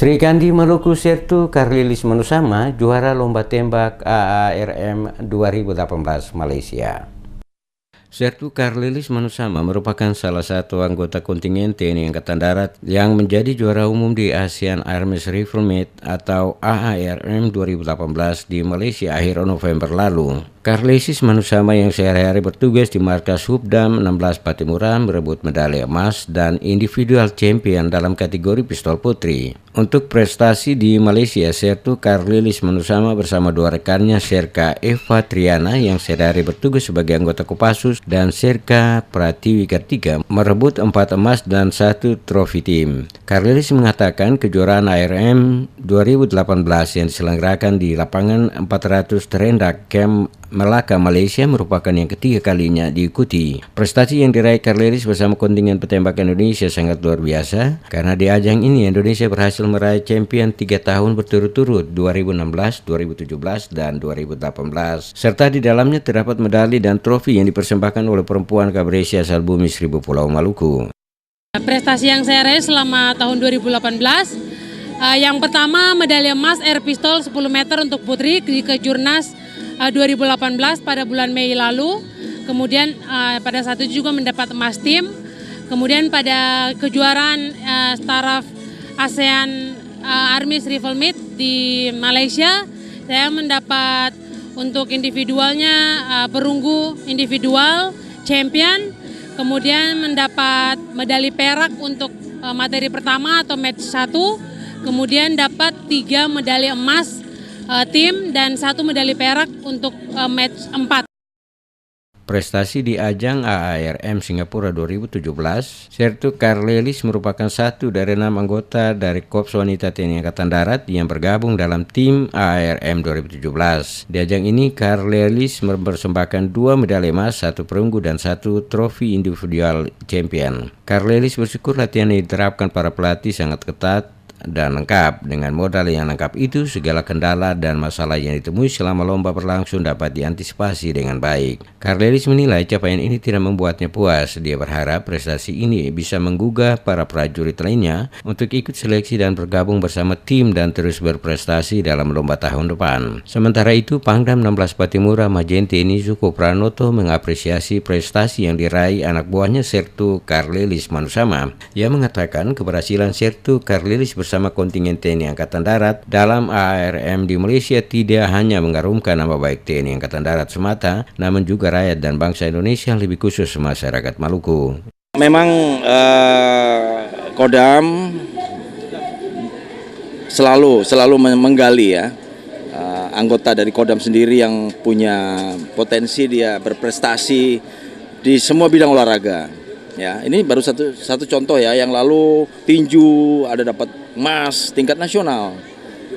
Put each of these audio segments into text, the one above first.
Sri Kandi Maluku Sertu Karlilis Manusama juara lomba tembak AARM 2018 Malaysia. Sertu Karlilis Manusama merupakan salah satu anggota kontingen TNI Angkatan Darat yang menjadi juara umum di ASEAN Arms Rifle Meet atau AARM 2018 di Malaysia akhir November lalu. Karlilis Manusama yang sehari-hari bertugas di markas Hubdam 16 Patimura merebut medali emas dan individual champion dalam kategori pistol putri. Untuk prestasi di Malaysia, Sertu Karlilis Manusama bersama dua rekannya Serka Eva Triana yang sehari-hari bertugas sebagai anggota Kopassus dan Serka Pratiwi Kartika merebut 4 emas dan 1 trofi tim. Karlilis mengatakan kejuaraan ARM 2018 yang diselenggarakan di lapangan 400 Terendak Camp Melaka, Malaysia merupakan yang ketiga kalinya diikuti. Prestasi yang diraih Karlilis bersama kontingen petembak Indonesia sangat luar biasa karena di ajang ini Indonesia berhasil meraih champion 3 tahun berturut-turut 2016, 2017, dan 2018. Serta di dalamnya terdapat medali dan trofi yang dipersembahkan oleh perempuan Kabresia asal bumi Seribu Pulau Maluku. Prestasi yang saya raih selama tahun 2018, yang pertama medali emas air pistol 10 meter untuk putri di Kejurnas 2018 pada bulan Mei lalu. Kemudian pada saat itu juga mendapat emas tim. Kemudian pada kejuaraan taraf ASEAN Army Rifle Meet di Malaysia, saya mendapat untuk individualnya perunggu individual champion. Kemudian mendapat medali perak untuk materi pertama atau match 1. Kemudian dapat 3 medali emas tim dan 1 medali perak untuk match 4. Prestasi di ajang AARM Singapura 2017, Sertu Karlilis merupakan satu dari 6 anggota dari Korps Wanita TNI Angkatan Darat yang bergabung dalam tim AARM 2017. Di ajang ini Karlilis mempersembahkan 2 medali emas, 1 perunggu dan 1 trofi individual champion. Karlilis bersyukur latihan yang diterapkan para pelatih sangat ketat dan lengkap. Dengan modal yang lengkap itu, segala kendala dan masalah yang ditemui selama lomba berlangsung dapat diantisipasi dengan baik. Karlilis menilai capaian ini tidak membuatnya puas. Dia berharap prestasi ini bisa menggugah para prajurit lainnya untuk ikut seleksi dan bergabung bersama tim dan terus berprestasi dalam lomba tahun depan. Sementara itu, Pangdam 16 Patimura Majen TNI Zuko Pranoto mengapresiasi prestasi yang diraih anak buahnya Sertu Karlilis Manusama. Ia mengatakan keberhasilan Sertu Karlilis bersama kontingen TNI Angkatan Darat dalam AARM di Malaysia tidak hanya mengharumkan nama baik TNI Angkatan Darat semata, namun juga rakyat dan bangsa Indonesia, lebih khusus masyarakat Maluku. Memang Kodam selalu menggali ya anggota dari Kodam sendiri yang punya potensi, dia berprestasi di semua bidang olahraga. Ya, ini baru satu contoh ya. Yang lalu tinju ada dapat emas tingkat nasional.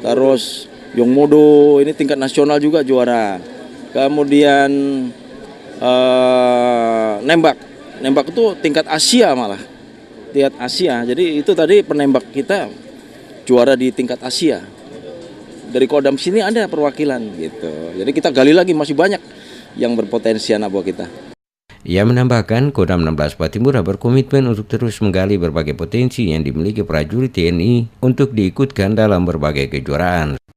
Terus Yong Modo ini tingkat nasional juga juara. Kemudian nembak itu tingkat Asia malah. Tingkat Asia. Jadi itu tadi penembak kita juara di tingkat Asia. Dari Kodam sini ada perwakilan gitu. Jadi kita gali lagi, masih banyak yang berpotensi anak buah kita. Ia menambahkan Kodam 16 Patimura berkomitmen untuk terus menggali berbagai potensi yang dimiliki prajurit TNI untuk diikutkan dalam berbagai kejuaraan.